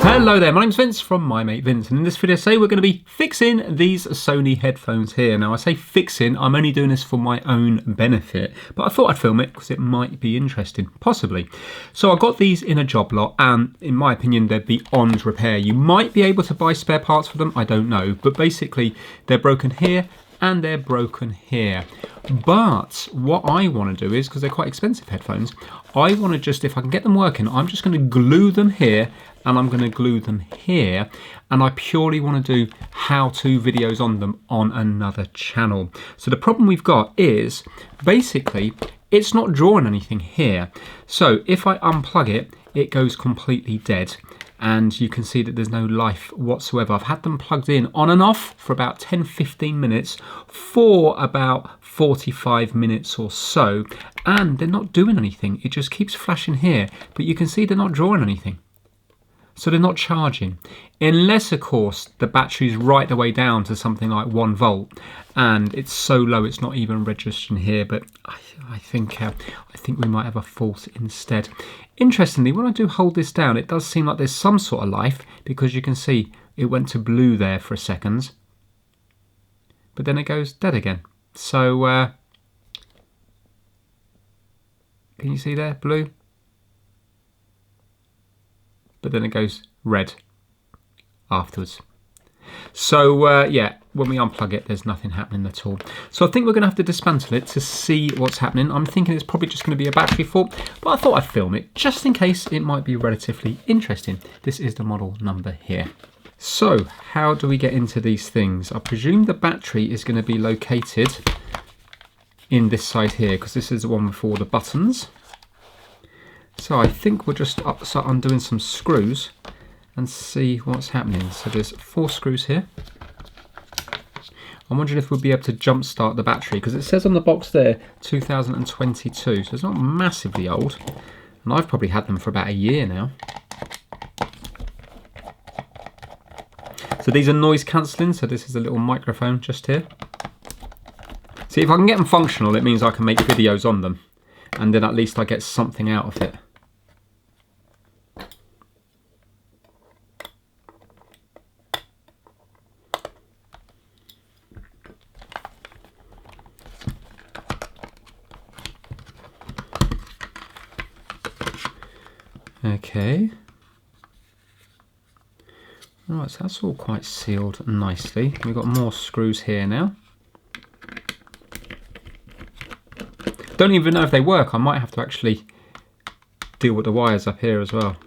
Hello there, my name's Vince from My Mate Vince, and in this video today we're going to be fixing these Sony headphones here. Now I say fixing, I'm only doing this for my own benefit, but I thought I'd film it because it might be interesting, possibly. So I got these in a job lot and in my opinion they're beyond repair. You might be able to buy spare parts for them, I don't know, but basically they're broken here and they're broken here. But what I want to do is, because they're quite expensive headphones, I want to just, if I can get them working, I'm just going to glue them here and I'm going to glue them here, and I purely want to do how-to videos on them on another channel. So the problem we've got is basically it's not drawing anything here. So if I unplug it, it goes completely dead. And you can see that there's no life whatsoever. I've had them plugged in on and off for about 10-15 minutes for about 45 minutes or so, and they're not doing anything. It just keeps flashing here, but you can see they're not drawing anything. So they're not charging, unless of course the battery's right the way down to something like 1 volt and it's so low it's not even registering here, but I think we might have a fault instead. Interestingly, when I do hold this down, it does seem like there's some sort of life, because you can see it went to blue there for a second, but then it goes dead again. So can you see there, blue? But then it goes red afterwards. So yeah, when we unplug it, there's nothing happening at all. So I think we're going to have to dismantle it to see what's happening. I'm thinking it's probably just going to be a battery fault, but I thought I'd film it just in case it might be relatively interesting. This is the model number here. So how do we get into these things? I presume the battery is going to be located in this side here, because this is the one with all the buttons. So I think we'll just start undoing some screws and see what's happening. So there's 4 screws here. I'm wondering if we'll be able to jump start the battery, because it says on the box there 2022, so it's not massively old, and I've probably had them for about a year now. So these are noise cancelling, so this is a little microphone just here. See, if I can get them functional, it means I can make videos on them, and then at least I get something out of it. Okay. Right, so that's all quite sealed nicely. We've got more screws here now. Don't even know if they work. I might have to actually deal with the wires up here as well,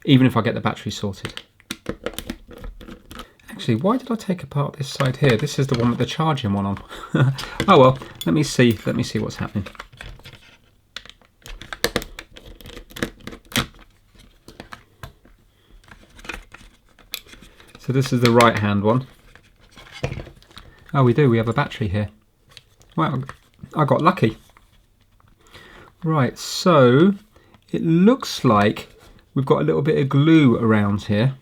even if I get the battery sorted. Actually, why did I take apart this side here? This is the one with the charging one on. Oh well, let me see what's happening. So this is the right hand one. Oh, we have a battery here. Wow, I got lucky. Right, so it looks like we've got a little bit of glue around here.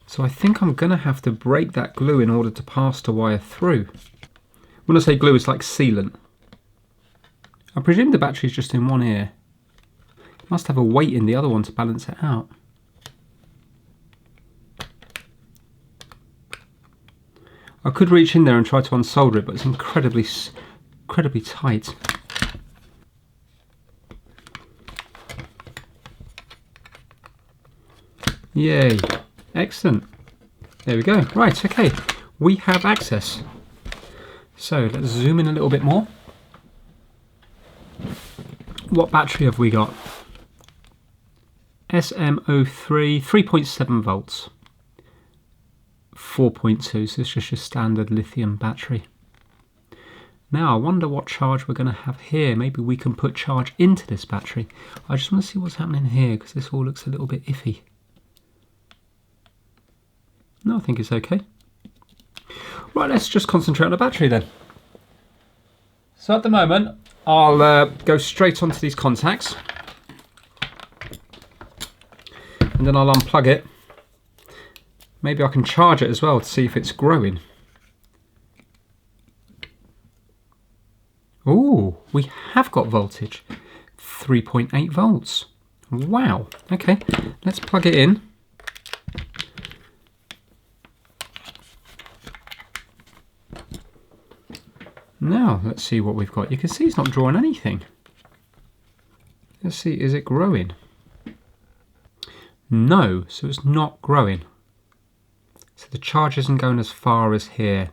So I think I'm gonna have to break that glue in order to pass the wire through. When I say glue, it's like sealant. I presume the battery's just in one ear. It must have a weight in the other one to balance it out. I could reach in there and try to unsolder it, but it's incredibly tight. Yay, excellent. There we go. Right, okay, we have access. So let's zoom in a little bit more. What battery have we got? SM03, 3.7 volts. 4.2, so it's just your standard lithium battery. Now I wonder what charge we're going to have here. Maybe we can put charge into this battery. I just want to see what's happening here, because this all looks a little bit iffy. No, I think it's okay. Right, let's just concentrate on the battery then. So at the moment, I'll go straight onto these contacts, and then I'll unplug it. Maybe I can charge it as well to see if it's growing. Oh, we have got voltage. 3.8 volts. Wow. Okay, let's plug it in. Now, let's see what we've got. You can see it's not drawing anything. Let's see, is it growing? No, so it's not growing. So the charge isn't going as far as here.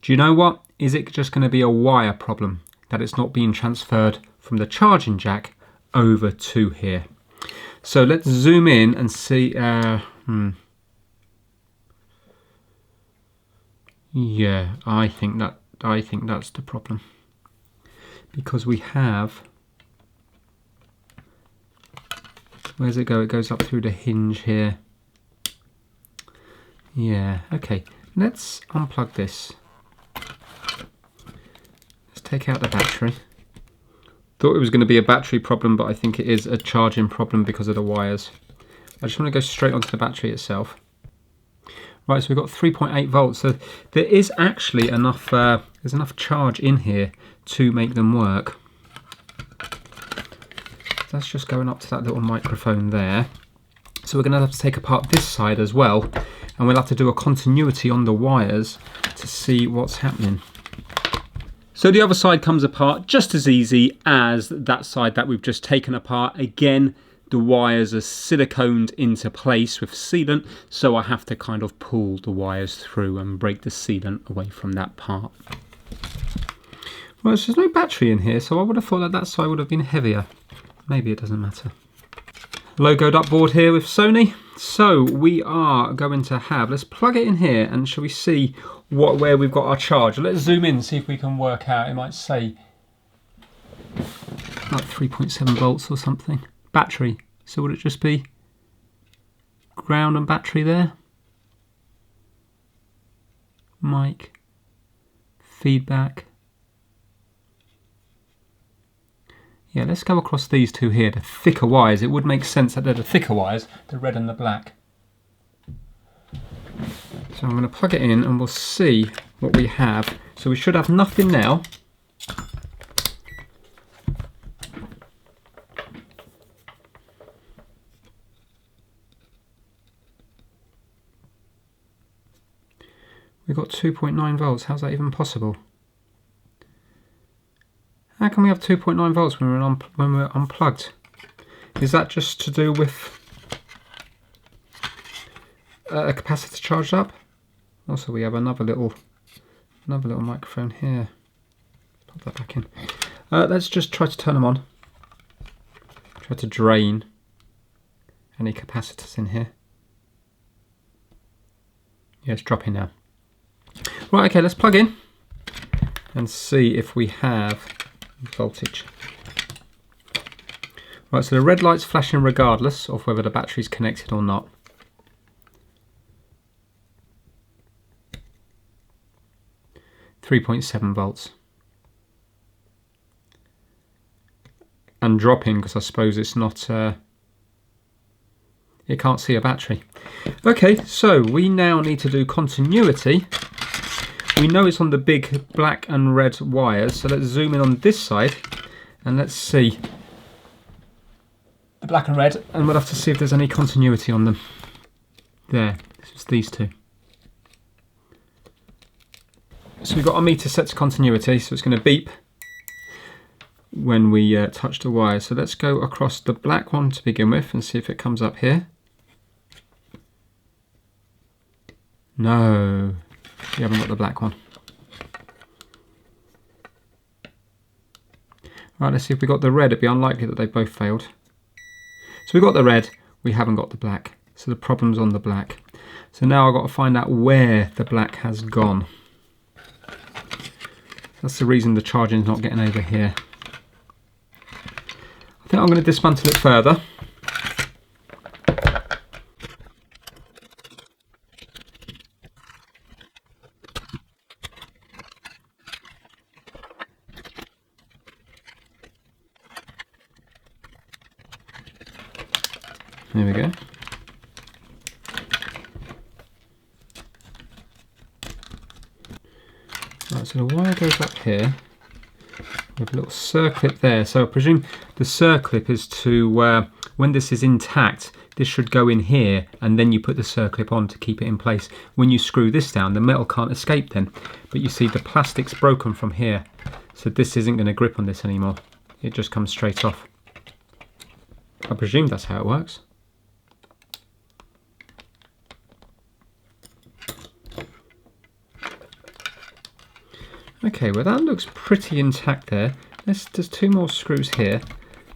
Do you know what? Is it just going to be a wire problem? That it's not being transferred from the charging jack over to here. So let's zoom in and see. Yeah, I think that's the problem, because we have. Where does it go? It goes up through the hinge here. Yeah. Okay. Let's unplug this. Let's take out the battery. Thought it was going to be a battery problem, but I think it is a charging problem because of the wires. I just want to go straight onto the battery itself. Right, so we've got 3.8 volts. So there is actually enough. There's enough charge in here to make them work. That's just going up to that little microphone there. So we're going to have to take apart this side as well, and we'll have to do a continuity on the wires to see what's happening. So the other side comes apart just as easy as that side that we've just taken apart. Again, the wires are siliconed into place with sealant, so I have to kind of pull the wires through and break the sealant away from that part. Well, there's no battery in here, so I would have thought that that side would have been heavier. Maybe it doesn't matter. Logoed up board here with Sony. So we are going to have, let's plug it in here, and shall we see where we've got our charge. Let's zoom in and see if we can work out. It might say like 3.7 volts or something. Battery. So would it just be ground and battery there? Mic. Feedback. Yeah, let's go across these two here, the thicker wires. It would make sense that they're the thicker wires, the red and the black. So I'm going to plug it in and we'll see what we have. So we should have nothing now. We've got 2.9 volts. How's that even possible? How can we have 2.9 volts when we're unplugged? Is that just to do with a capacitor charged up? Also, we have another little microphone here. Pop that back in. Let's just try to turn them on. Try to drain any capacitors in here. Yeah, it's dropping now. Right, okay, let's plug in and see if we have voltage. Right, so the red light's flashing regardless of whether the battery's connected or not. .7 volts. And dropping because I suppose it's not, it can't see a battery. Okay, so we now need to do continuity. We know it's on the big black and red wires, so let's zoom in on this side and let's see the black and red, and we'll have to see if there's any continuity on them. There, it's these two. So we've got our meter set to continuity, so it's going to beep when we touch the wire. So let's go across the black one to begin with and see if it comes up here. No, we haven't got the black one. Right, let's see if we got the red. It'd be unlikely that they both failed. So we got the red, we haven't got the black. So the problem's on the black. So now I've got to find out where the black has gone. That's the reason the charging's not getting over here. I think I'm going to dismantle it further. There we go. Right, so the wire goes up here. with a little circlip there. So I presume the circlip is to, when this is intact, this should go in here, and then you put the circlip on to keep it in place. When you screw this down, the metal can't escape then. But you see the plastic's broken from here, so this isn't going to grip on this anymore. It just comes straight off. I presume that's how it works. Okay, well that looks pretty intact there. There's 2 more screws here.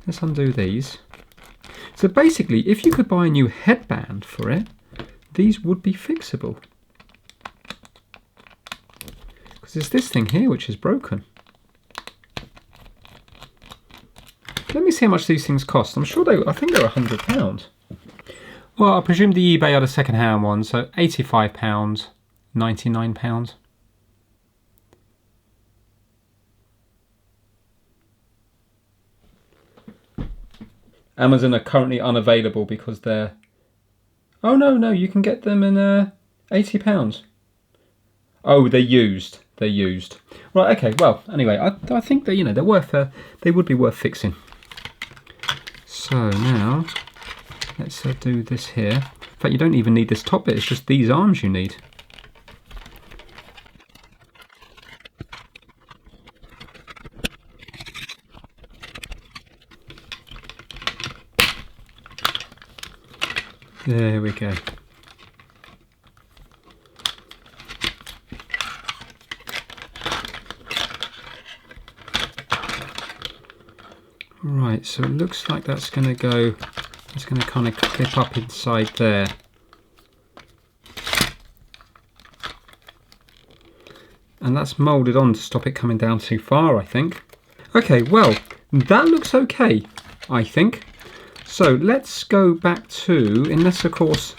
Let's undo these. So basically, if you could buy a new headband for it, these would be fixable. Because there's this thing here which is broken. Let me see how much these things cost. I'm sure I think they're £100. Well, I presume the eBay are the second-hand ones, so £85, £99. Amazon are currently unavailable because they're... Oh no, you can get them in £80. Oh, they're used. They're used. Right, okay, well, anyway, I think that, you know, they're worth, they would be worth fixing. So now, let's do this here. In fact, you don't even need this top bit, it's just these arms you need. There we go. Right, so it looks like that's going to go, it's going to kind of clip up inside there. And that's moulded on to stop it coming down too far, I think. Okay, well, that looks okay, I think. So let's go back to, unless of course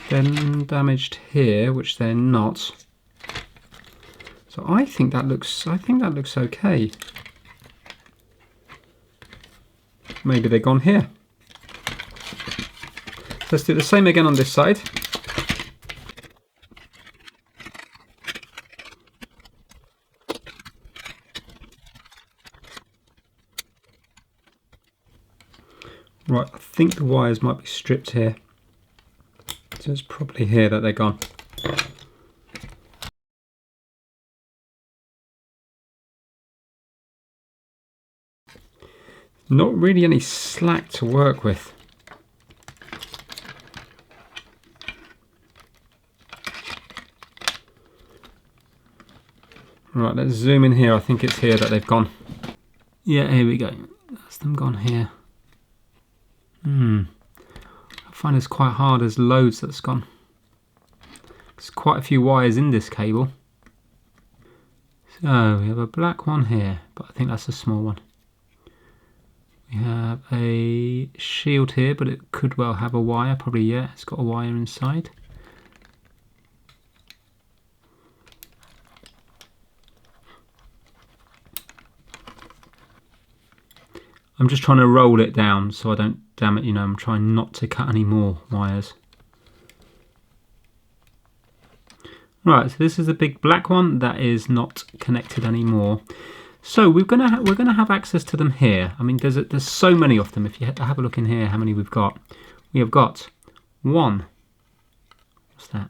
they're damaged here, which they're not. So I think that looks okay. Maybe they're gone here. Let's do the same again on this side. Right, I think the wires might be stripped here. So it's probably here that they're gone. Not really any slack to work with. Right, let's zoom in here. I think it's here that they've gone. Yeah, here we go. That's them gone here. I find it's quite hard. There's loads that's gone. There's quite a few wires in this cable. So we have a black one here, but I think that's a small one. We have a shield here, but it could well have a wire. Probably, yeah, it's got a wire inside. I'm just trying to roll it down so I don't damn it, you know, I'm trying not to cut any more wires. Right, so this is the big black one that is not connected anymore. So we're gonna have access to them here. I mean, there's so many of them. If you have a look in here, how many we've got? We have got one. What's that?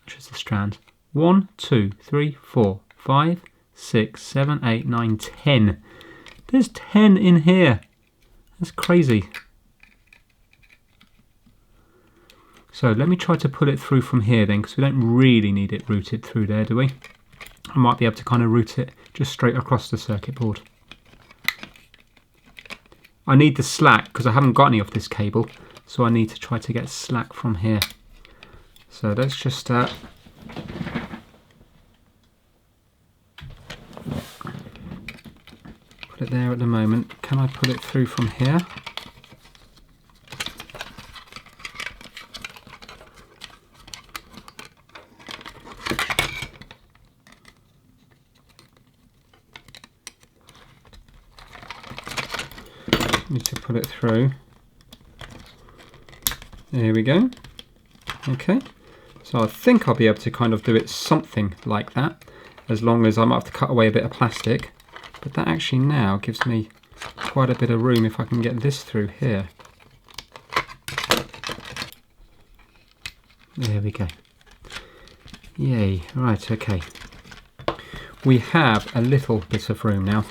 Which is the strand? 1, 2, 3, 4, 5, 6, 7, 8, 9, 10. There's 10 in here. That's crazy. So let me try to pull it through from here then, because we don't really need it routed through there, do we? I might be able to kind of route it just straight across the circuit board. I need the slack because I haven't got any of this cable, so I need to try to get slack from here. So let's just put it there at the moment. Can I pull it through from here? Need to put it through. There we go. Okay, so I think I'll be able to kind of do it something like that. as long as I might have to cut away a bit of plastic. But that actually now gives me quite a bit of room if I can get this through here. There we go. Yay, right, okay. We have a little bit of room now.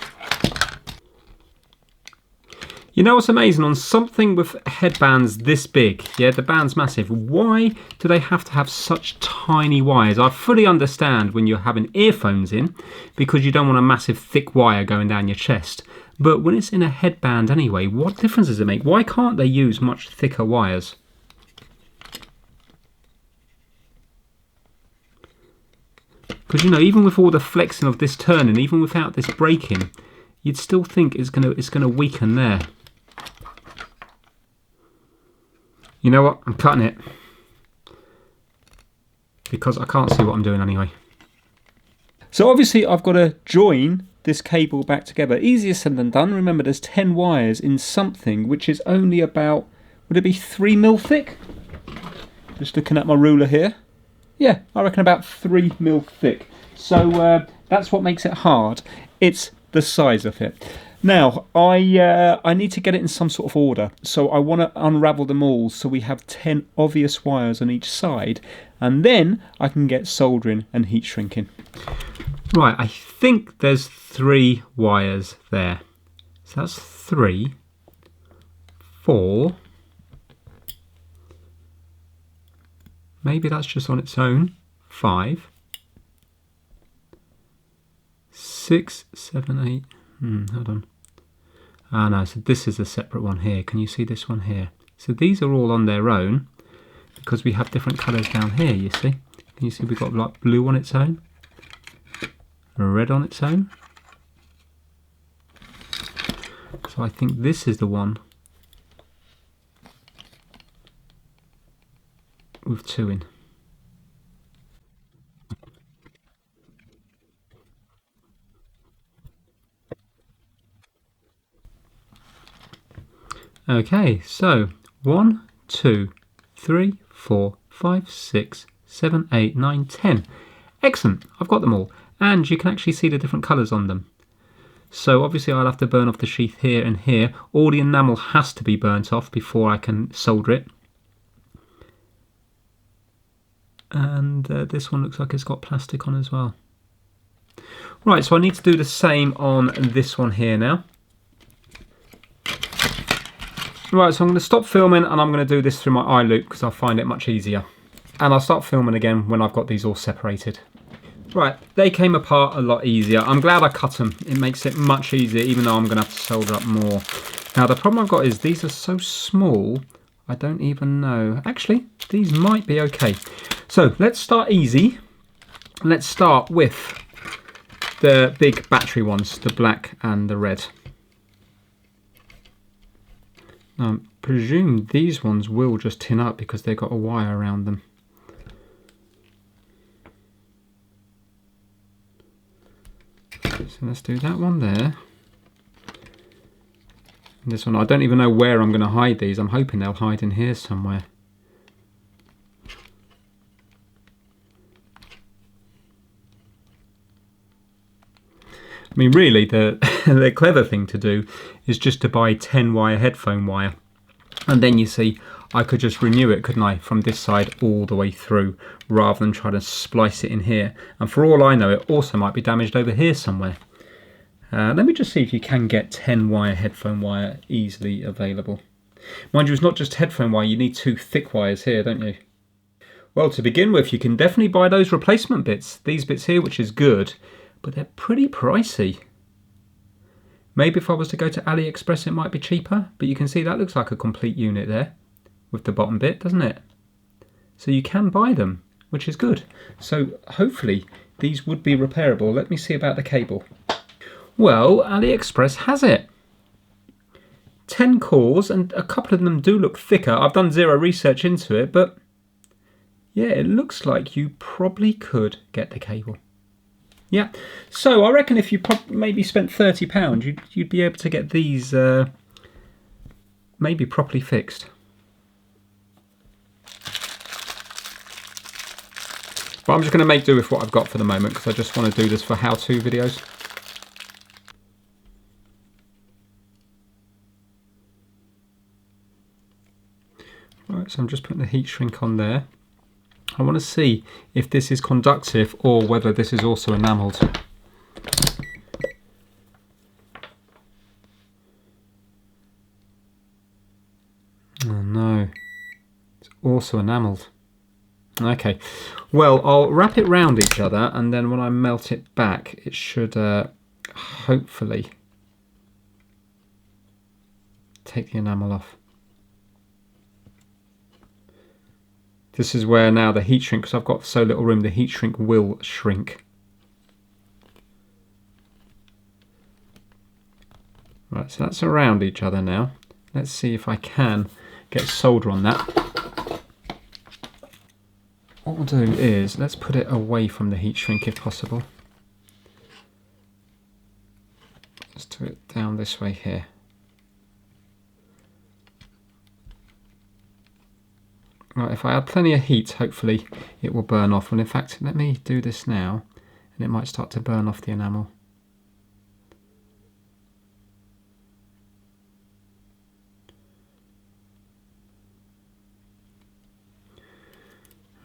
You know what's amazing? On something with headbands this big, yeah, the band's massive, why do they have to have such tiny wires? I fully understand when you're having earphones in, because you don't want a massive thick wire going down your chest. But when it's in a headband anyway, what difference does it make? Why can't they use much thicker wires? Because, you know, even with all the flexing of this turning, even without this braking, you'd still think it's gonna weaken there. You know what? I'm cutting it. Because I can't see what I'm doing anyway. So obviously I've got to join this cable back together. Easier said than done. Remember, there's 10 wires in something which is only about, would it be 3 mil thick? Just looking at my ruler here. Yeah, I reckon about 3 mil thick. So that's what makes it hard. It's the size of it. Now, I need to get it in some sort of order. So I want to unravel them all so we have 10 obvious wires on each side. And then I can get soldering and heat shrinking. Right, I think there's 3 wires there. So that's 3, 4. Maybe that's just on its own. 5, 6, 7, 8. Hold on. Ah no, so this is a separate one here. Can you see this one here? So these are all on their own because we have different colours down here, you see. Can you see we've got like blue on its own, red on its own. So I think this is the one with 2 in. Okay, so 1, 2, 3, 4, 5, 6, 7, 8, 9, 10. Excellent, I've got them all. And you can actually see the different colours on them. So obviously I'll have to burn off the sheath here and here. All the enamel has to be burnt off before I can solder it. And this one looks like it's got plastic on as well. Right, so I need to do the same on this one here now. Right, so I'm going to stop filming and I'm going to do this through my eye loop because I find it much easier. And I'll start filming again when I've got these all separated. Right, they came apart a lot easier. I'm glad I cut them. It makes it much easier, even though I'm going to have to solder up more. Now, the problem I've got is these are so small, I don't even know. Actually, these might be okay. So let's start easy. Let's start with the big battery ones, the black and the red. I presume these ones will just tin up because they've got a wire around them. So let's do that one there. And this one, I don't even know where I'm going to hide these. I'm hoping they'll hide in here somewhere. I mean, really, the clever thing to do is just to buy 10 wire headphone wire. And then you see, I could just renew it, couldn't I, from this side all the way through, rather than try to splice it in here. And for all I know, it also might be damaged over here somewhere. Let me just see if you can get 10 wire headphone wire easily available. Mind you, it's not just headphone wire, you need 2 thick wires here, don't you? Well, to begin with, you can definitely buy those replacement bits. These bits here, which is good, but they're pretty pricey. Maybe if I was to go to AliExpress it might be cheaper, but you can see that looks like a complete unit there with the bottom bit, doesn't it? So you can buy them, which is good. So hopefully these would be repairable. Let me see about the cable. Well, AliExpress has it. 10 cores, and a couple of them do look thicker. I've done zero research into it, but yeah, it looks like you probably could get the cable. Yeah, so I reckon if you maybe spent £30, you'd be able to get these maybe properly fixed. But I'm just going to make do with what I've got for the moment because I just want to do this for how-to videos. Right, so I'm just putting the heat shrink on there. I want to see if this is conductive or whether this is also enamelled. Oh no, it's also enamelled. Okay, well, I'll wrap it round each other, and then when I melt it back, it should hopefully take the enamel off. This is where now the heat shrink, because I've got so little room, the heat shrink will shrink. Right, so that's around each other now. Let's see if I can get solder on that. What we'll do is, let's put it away from the heat shrink if possible. Let's do it down this way here. Right, if I add plenty of heat, hopefully it will burn off. Well, in fact, let me do this now, and it might start to burn off the enamel.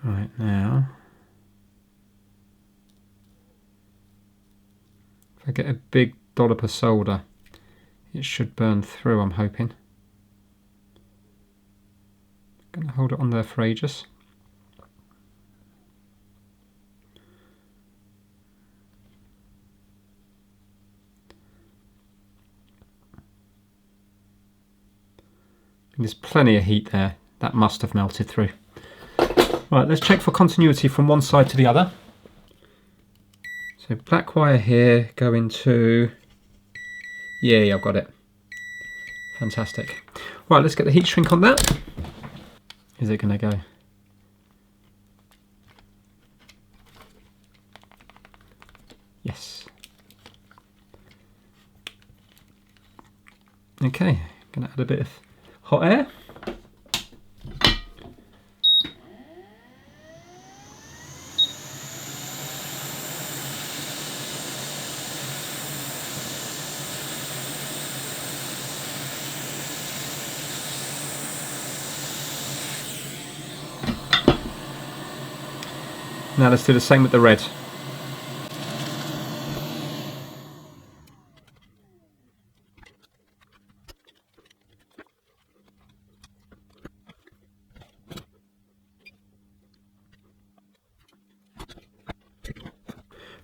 Right, now, if I get a big dollop of solder, it should burn through, I'm hoping. I'm going to hold it on there for ages. And there's plenty of heat there. That must have melted through. Right, let's check for continuity from one side to the other. So black wire here going to... Yeah, I've got it. Fantastic. Right, let's get the heat shrink on that. Is it going to go? Yes. Okay, going to add a bit of hot air. Now let's do the same with the red.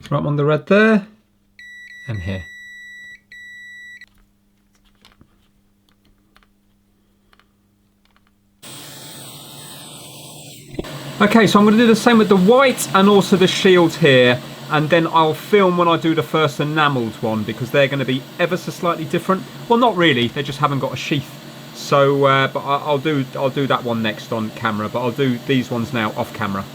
Right, I'm on the red there and here. Okay, so I'm going to do the same with the white and also the shield here, and then I'll film when I do the first enamelled one because they're going to be ever so slightly different. Well, not really, they just haven't got a sheath. So, but I'll do that one next on camera, but I'll do these ones now off camera.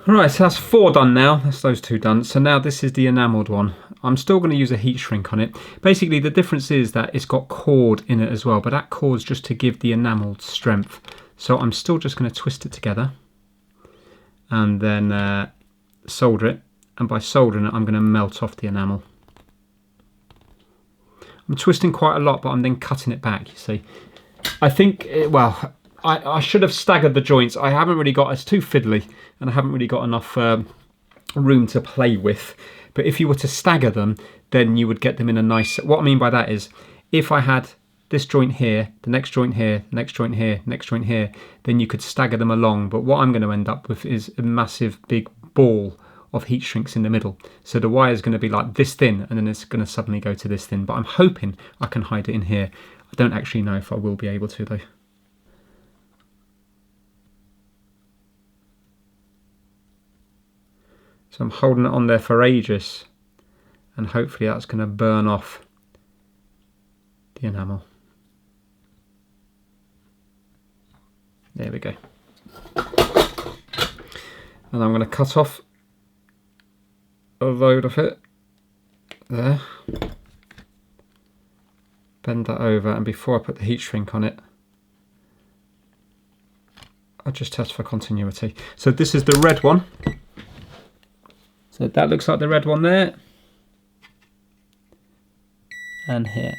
Alright, so that's 4 done now. That's those 2 done. So now this is the enamelled one. I'm still going to use a heat shrink on it. Basically, the difference is that it's got cord in it as well, but that cord's just to give the enamelled strength. So I'm still just going to twist it together and then solder it. And by soldering it, I'm going to melt off the enamel. I'm twisting quite a lot, but I'm then cutting it back, you see. I think, well, I should have staggered the joints. I haven't really got, it's too fiddly, and I haven't really got enough room to play with. But if you were to stagger them, then you would get them in a nice, what I mean by that is, if I had this joint here, the next joint here, next joint here, next joint here, then you could stagger them along. But what I'm going to end up with is a massive big ball of heat shrinks in the middle. So the wire is going to be like this thin, and then it's going to suddenly go to this thin. But I'm hoping I can hide it in here. I don't actually know if I will be able to though. So I'm holding it on there for ages, and hopefully that's going to burn off the enamel. There we go. And I'm going to cut off a load of it there. Bend that over, and before I put the heat shrink on it, I'll just test for continuity. So this is the red one. So that looks like the red one there. And here.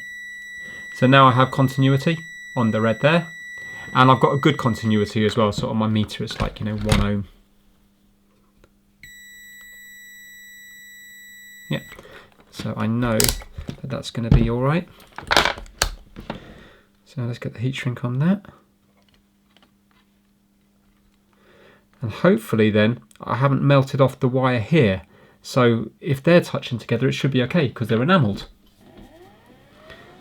So now I have continuity on the red there. And I've got a good continuity as well. So on my meter it's like, 1 ohm. Yeah. So I know that that's going to be all right. So let's get the heat shrink on that. And hopefully then I haven't melted off the wire here. So if they're touching together, it should be okay because they're enamelled.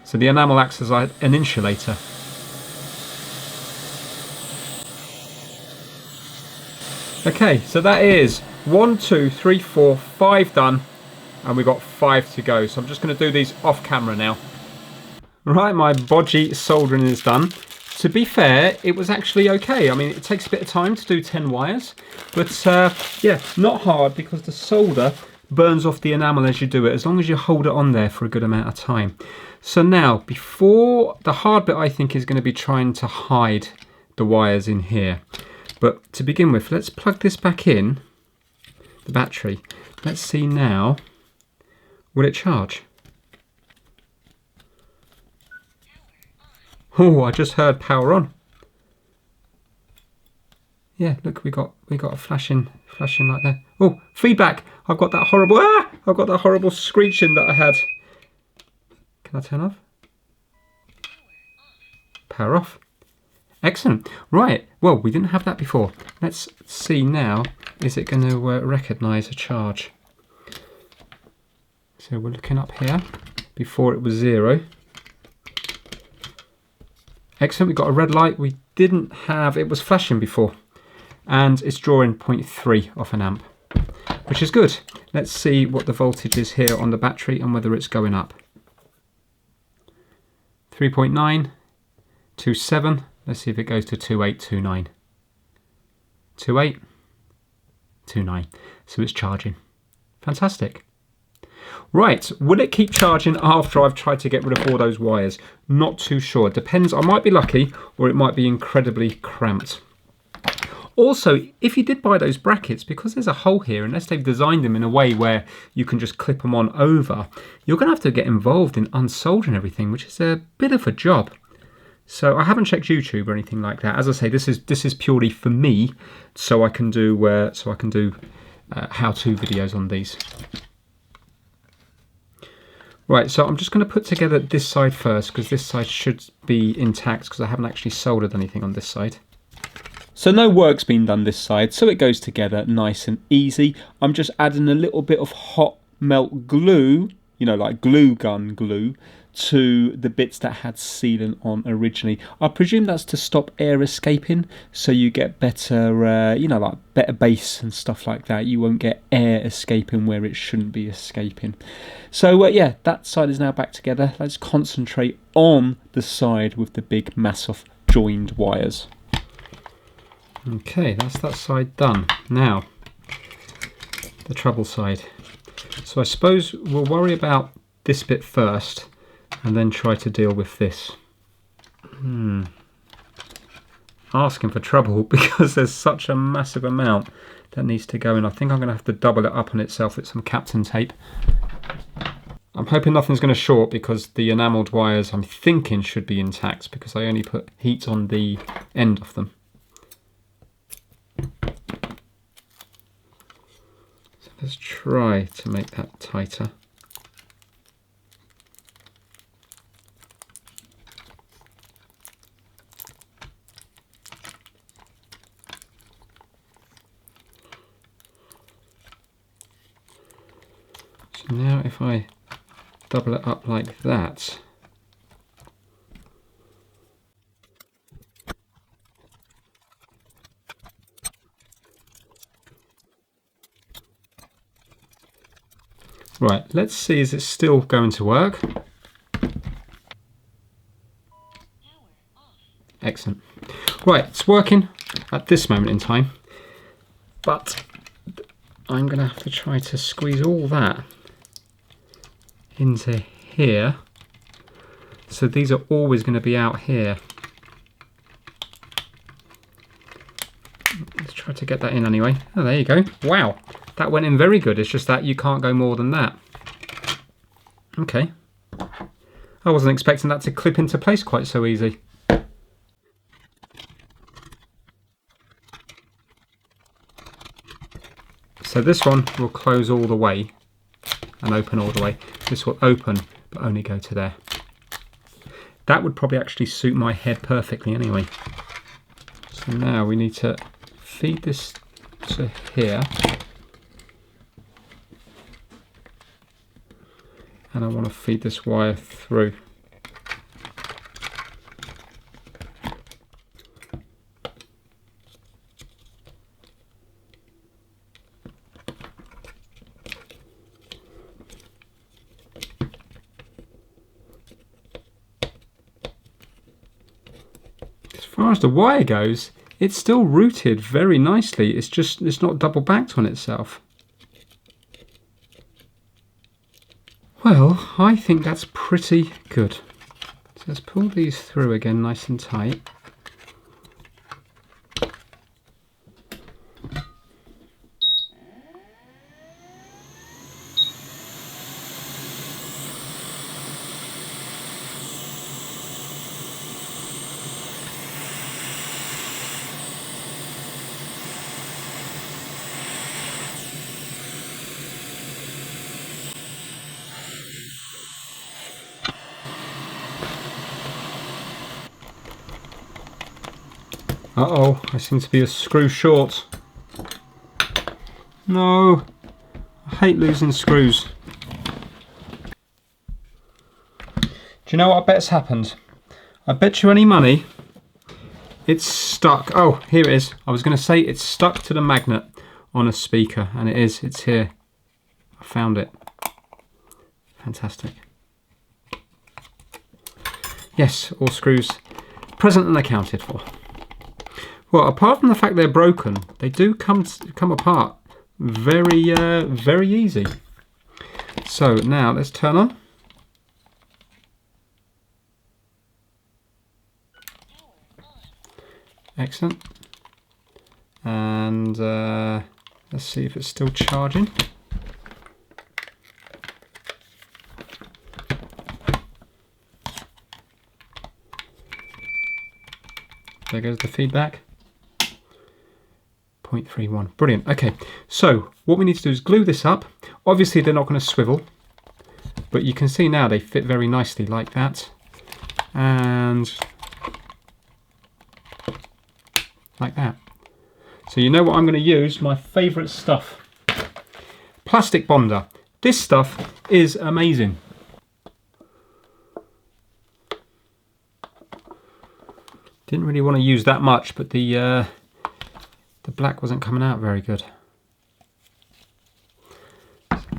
So the enamel acts as an insulator. Okay, so that is 1, 2, 3, 4, 5 done. And we've got 5 to go. So I'm just going to do these off camera now. Right, my bodgy soldering is done. To be fair, it was actually okay. I mean, it takes a bit of time to do 10 wires. But yeah, not hard because the solder burns off the enamel as you do it, as long as you hold it on there for a good amount of time. So now, before the hard bit, I think, is going to be trying to hide the wires in here. But to begin with, let's plug this back in, the battery. Let's see now, will it charge? Oh, I just heard power on. Yeah, look, we got a flashing like that. Oh, feedback! I've got that horrible screeching that I had. Can I turn off? Power off. Excellent. Right. Well, we didn't have that before. Let's see now. Is it going to recognise a charge? So we're looking up here. Before it was 0. Excellent. We've got a red light. We didn't have. It was flashing before. And it's drawing 0.3 off an amp, which is good. Let's see what the voltage is here on the battery and whether it's going up. 3.9, 2.7. Let's see if it goes to 2.8, 2.9. 2.8, 2.9. So it's charging. Fantastic. Right, will it keep charging after I've tried to get rid of all those wires? Not too sure. Depends. I might be lucky or it might be incredibly cramped. Also, if you did buy those brackets, because there's a hole here, unless they've designed them in a way where you can just clip them on over, you're going to have to get involved in unsoldering everything, which is a bit of a job. So I haven't checked YouTube or anything like that. As I say, this is purely for me, so I can do how-to videos on these. Right, so I'm just going to put together this side first, because this side should be intact, because I haven't actually soldered anything on this side. So no work's been done this side, so it goes together nice and easy. I'm just adding a little bit of hot melt glue, like glue gun glue, to the bits that had sealant on originally. I presume that's to stop air escaping, so you get better, like better base and stuff like that. You won't get air escaping where it shouldn't be escaping. So yeah, that side is now back together. Let's concentrate on the side with the big massive joined wires. Okay, that's that side done. Now, the treble side. So I suppose we'll worry about this bit first and then try to deal with this. Asking for trouble because there's such a massive amount that needs to go in. I think I'm going to have to double it up on itself with some Kapton tape. I'm hoping nothing's going to short because the enamelled wires I'm thinking should be intact because I only put heat on the end of them. So let's try to make that tighter. So now if I double it up like that, right, let's see, is it still going to work? Excellent. Right, it's working at this moment in time, but I'm going to have to try to squeeze all that into here. So these are always going to be out here. to get that in anyway. Oh, there you go. Wow, that went in very good. It's just that you can't go more than that. Okay. I wasn't expecting that to clip into place quite so easy. So this one will close all the way and open all the way. This will open but only go to there. That would probably actually suit my head perfectly anyway. So now we need to feed this to here. And I want to feed this wire through. As far as the wire goes, it's still routed very nicely. It's just, it's not double backed on itself. Well, I think that's pretty good. So let's pull these through again nice and tight. Uh-oh, I seem to be a screw short. No, I hate losing screws. Do you know what I bet's happened? I bet you any money it's stuck. Oh, here it is. I was going to say it's stuck to the magnet on a speaker, and it is. It's here. I found it. Fantastic. Yes, all screws present and accounted for. Well, apart from the fact they're broken, they do come apart very, very easy. So now let's turn on. Excellent. And let's see if it's still charging. There goes the feedback. 0.31. Brilliant. Okay, so what we need to do is glue this up. Obviously they're not going to swivel, but you can see now they fit very nicely like that, and like that. So you know what I'm going to use? My favourite stuff. Plastic bonder. This stuff is amazing. Didn't really want to use that much, but the black wasn't coming out very good.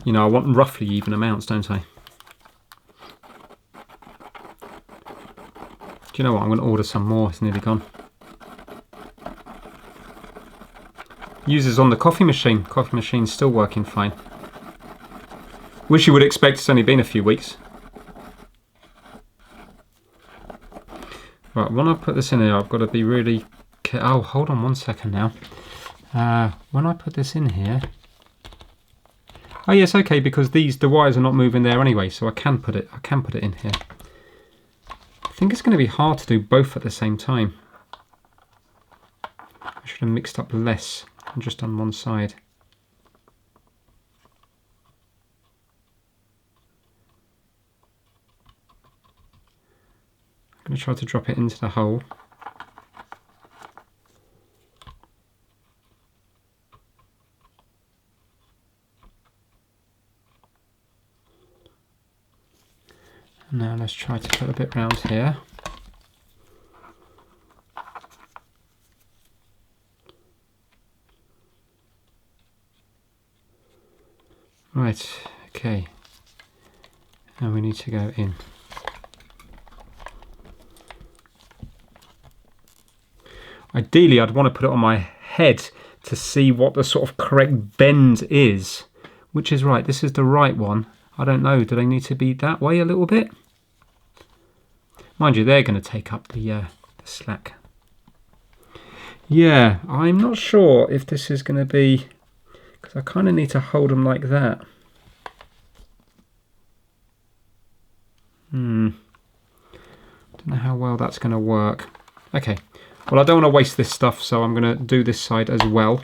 You know, I want roughly even amounts, don't I? Do you know what? I'm going to order some more. It's nearly gone. Uses on the coffee machine. Coffee machine's still working fine. Wish you would expect it's only been a few weeks. Right, when I put this in here, I've got to be really careful. Oh, hold on one second now. When I put this in here, oh yes, okay, because the wires are not moving there anyway, so I can put it in here. I think it's going to be hard to do both at the same time. I should have mixed up less and just on one side. I'm going to try to drop it into the hole. Now let's try to put a bit round here. Right, okay. Now we need to go in. Ideally, I'd want to put it on my head to see what the sort of correct bend is. Which is right, this is the right one. I don't know, do they need to be that way a little bit? Mind you, they're going to take up the slack. Yeah, I'm not sure if this is going to be, because I kind of need to hold them like that. Don't know how well that's going to work. Okay, well, I don't want to waste this stuff, so I'm going to do this side as well.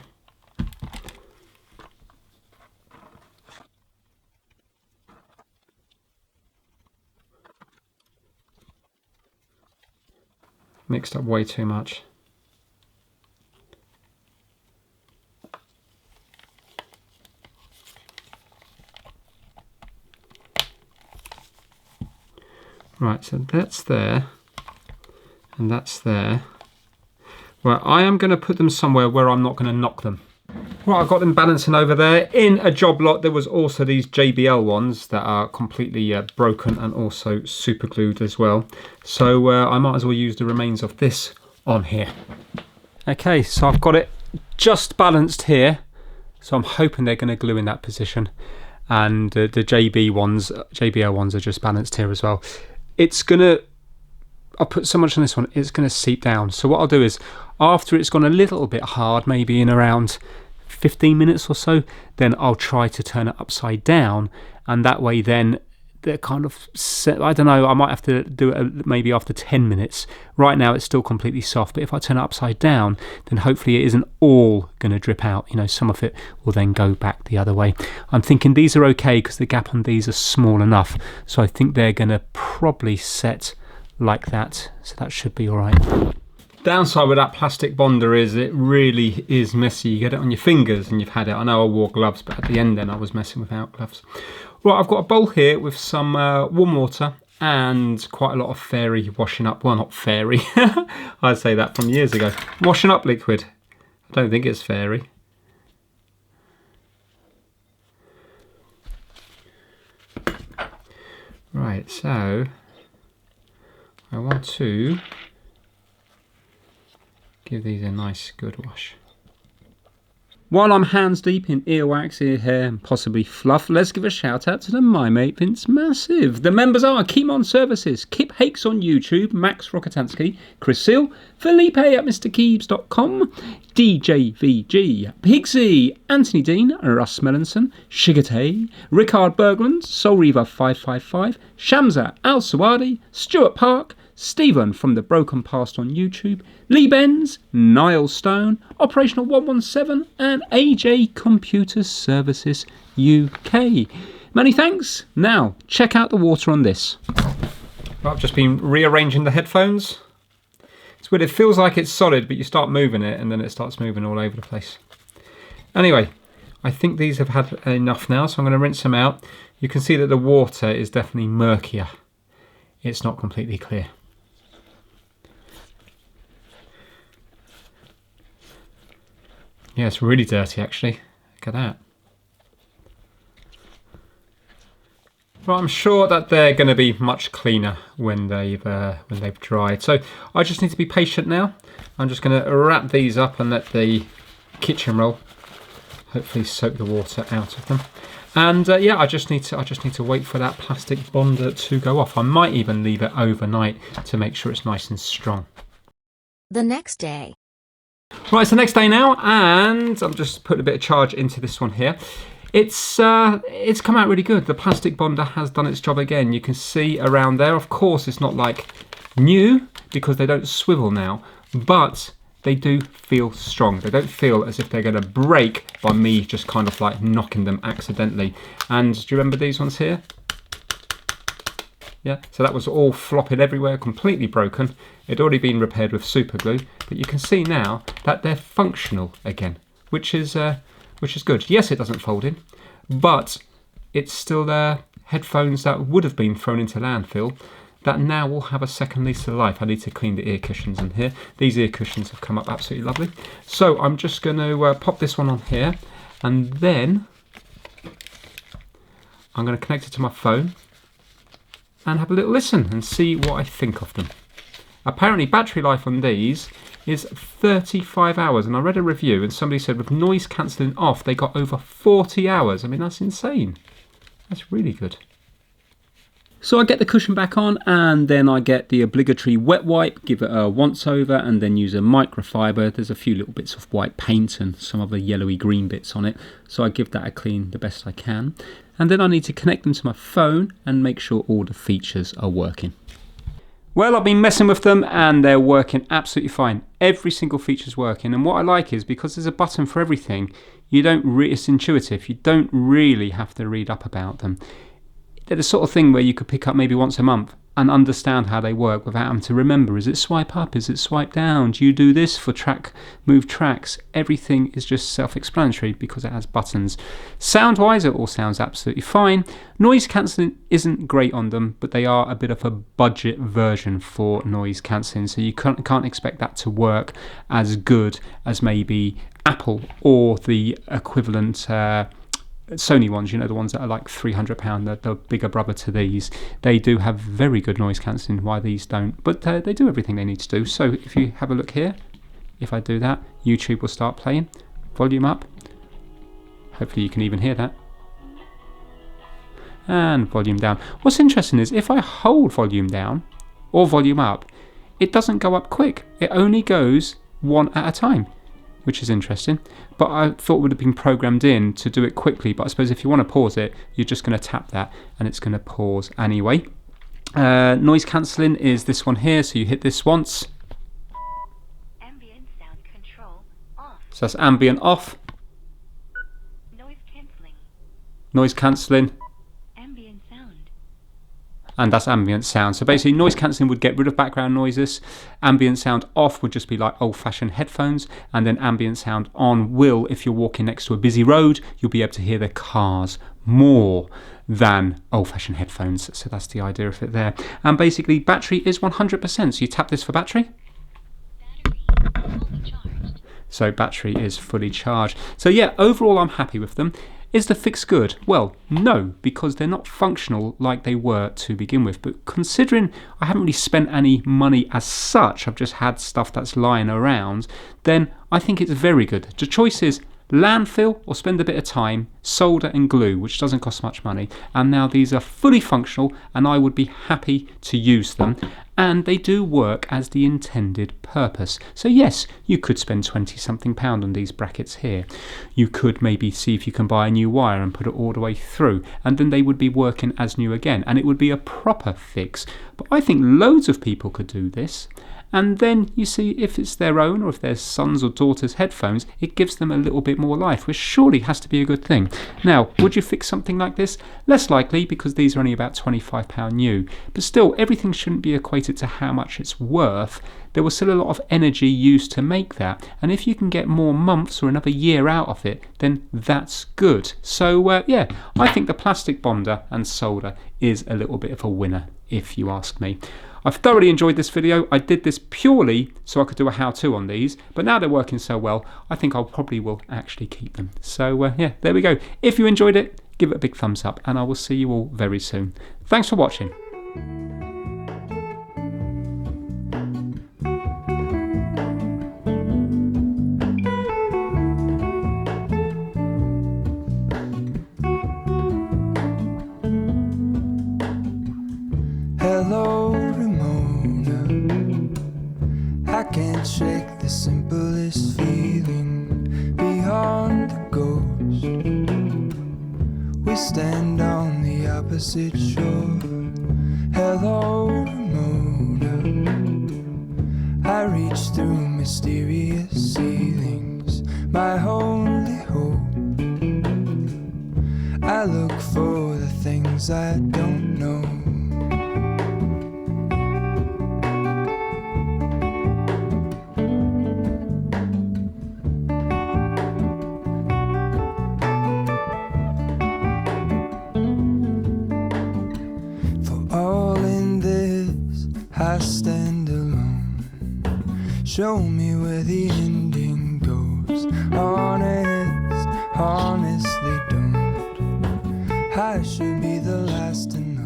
Mixed up way too much. Right, so that's there, and that's there. Well, I am going to put them somewhere where I'm not going to knock them. Right, I've got them balancing over there. In a job lot, there was also these JBL ones that are completely broken and also super glued as well. So I might as well use the remains of this on here. Okay, so I've got it just balanced here. So I'm hoping they're going to glue in that position. And the JBL ones are just balanced here as well. It's going to, I'll put so much on this one, it's going to seep down. So what I'll do is, after it's gone a little bit hard, maybe in around 15 minutes or so, then I'll try to turn it upside down, and that way then they're kind of set. I don't know, I might have to do it maybe after 10 minutes. Right now it's still completely soft, but if I turn it upside down, then hopefully it isn't all going to drip out. You know, some of it will then go back the other way. I'm thinking these are okay because the gap on these are small enough, so I think they're going to probably set like that, so that should be all right. Downside with that plastic bonder is it really is messy. You get it on your fingers and you've had it. I know I wore gloves, but at the end then I was messing without gloves. Right, I've got a bowl here with some warm water and quite a lot of fairy washing up. Well, not fairy. I'd say that from years ago. Washing up liquid. I don't think it's fairy. Right, so I want to give these a nice good wash. While I'm hands deep in earwax, ear hair and possibly fluff, let's give a shout out to the My Mate Vince Massive. The members are Kimon Services, Kip Hakes on YouTube, Max Rokotansky, Chris Seal, Felipe at MrKeebs.com, DJVG, Pigsy, Anthony Dean, Russ Mellinson, Shigate, Rickard Bergland, Soul Reaver 555, Shamsa Al Sawadi, Stuart Park, Stephen from the Broken Past on YouTube, Lee Benz, Niall Stone, Operational 117 and AJ Computer Services UK. Many thanks. Now check out the water on this. I've just been rearranging the headphones. It's weird, it feels like it's solid, but you start moving it and then it starts moving all over the place. Anyway, I think these have had enough now, so I'm going to rinse them out. You can see that the water is definitely murkier. It's not completely clear. Yeah, it's really dirty actually. Look at that. Well, I'm sure that they're going to be much cleaner when they've dried. So I just need to be patient now. I'm just going to wrap these up and let the kitchen roll hopefully soak the water out of them. And yeah, I just need to wait for that plastic bonder to go off. I might even leave it overnight to make sure it's nice and strong. The next day. Right, it's the next day now, and I'm just putting a bit of charge into this one here. It's come out really good. The plastic bonder has done its job again. You can see around there. Of course, it's not like new because they don't swivel now, but they do feel strong. They don't feel as if they're going to break by me just kind of like knocking them accidentally. And do you remember these ones here? Yeah, so that was all flopping everywhere, completely broken. It'd already been repaired with super glue, but you can see now that they're functional again, which is good. Yes, it doesn't fold in, but it's still headphones that would have been thrown into landfill that now will have a second lease of life. I need to clean the ear cushions in here. These ear cushions have come up absolutely lovely. So I'm just going to pop this one on here, and then I'm going to connect it to my phone and have a little listen and see what I think of them. Apparently battery life on these is 35 hours, and I read a review and somebody said with noise cancelling off they got over 40 hours. I mean, that's insane. That's really good. So I get the cushion back on, and then I get the obligatory wet wipe, give it a once over, and then use a microfiber. There's a few little bits of white paint and some of the yellowy green bits on it, so I give that a clean the best I can. And then I need to connect them to my phone and make sure all the features are working. Well, I've been messing with them and they're working absolutely fine. Every single feature's working, and what I like is because there's a button for everything, it's intuitive. You don't really have to read up about them. They're the sort of thing where you could pick up maybe once a month and understand how they work without having to remember. Is it swipe up? Is it swipe down? Do you do this for move tracks? Everything is just self-explanatory because it has buttons. Sound-wise, it all sounds absolutely fine. Noise cancelling isn't great on them, but they are a bit of a budget version for noise cancelling, so you can't expect that to work as good as maybe Apple or the equivalent Sony ones, the ones that are like £300, the bigger brother to these. They do have very good noise cancelling, why these don't, but they do everything they need to do. So if you have a look here, if I do that, YouTube will start playing. Volume up, hopefully you can even hear that, and volume down. What's interesting is if I hold volume down or volume up, it doesn't go up quick, it only goes one at a time, which is interesting. But I thought it would have been programmed in to do it quickly, but I suppose if you want to pause it, you're just going to tap that and it's going to pause anyway. Noise cancelling is this one here, so you hit this once. Ambient sound control off. So that's ambient off. Noise cancelling. Noise cancelling. Ambient sound. And that's ambient sound. So basically noise cancelling would get rid of background noises. Ambient sound off would just be like old-fashioned headphones, and then ambient sound on will, if you're walking next to a busy road, you'll be able to hear the cars more than old-fashioned headphones. So that's the idea of it there. And basically battery is 100%, so you tap this for battery. Battery fully charged. So battery is fully charged. So yeah, overall I'm happy with them. Is the fix good? Well, no, because they're not functional like they were to begin with. But considering I haven't really spent any money as such, I've just had stuff that's lying around, then I think it's very good. The choice is landfill or spend a bit of time, solder and glue, which doesn't cost much money. And now these are fully functional and I would be happy to use them. And they do work as the intended purpose. So yes, you could spend £20-something on these brackets here. You could maybe see if you can buy a new wire and put it all the way through, and then they would be working as new again, and it would be a proper fix. But I think loads of people could do this. And then you see if it's their own or if their sons or daughters' headphones, it gives them a little bit more life, which surely has to be a good thing. Now, would you fix something like this? Less likely, because these are only about £25 new. But still, everything shouldn't be equated to how much it's worth. There was still a lot of energy used to make that. And if you can get more months or another year out of it, then that's good. So yeah, I think the plastic bonder and solder is a little bit of a winner, if you ask me. I've thoroughly enjoyed this video. I did this purely so I could do a how-to on these, but now they're working so well, I think I probably will actually keep them. So yeah, there we go. If you enjoyed it, give it a big thumbs up, and I will see you all very soon. Thanks for watching. Hello, Ramona. I can't shake the simplest feeling beyond the ghost. We stand on the opposite shore. Hello, Ramona. I reach through mysterious ceilings, my only hope. I look for the things I don't know. I stand alone. Show me where the ending goes. Honest, honestly don't. I should be the last to know.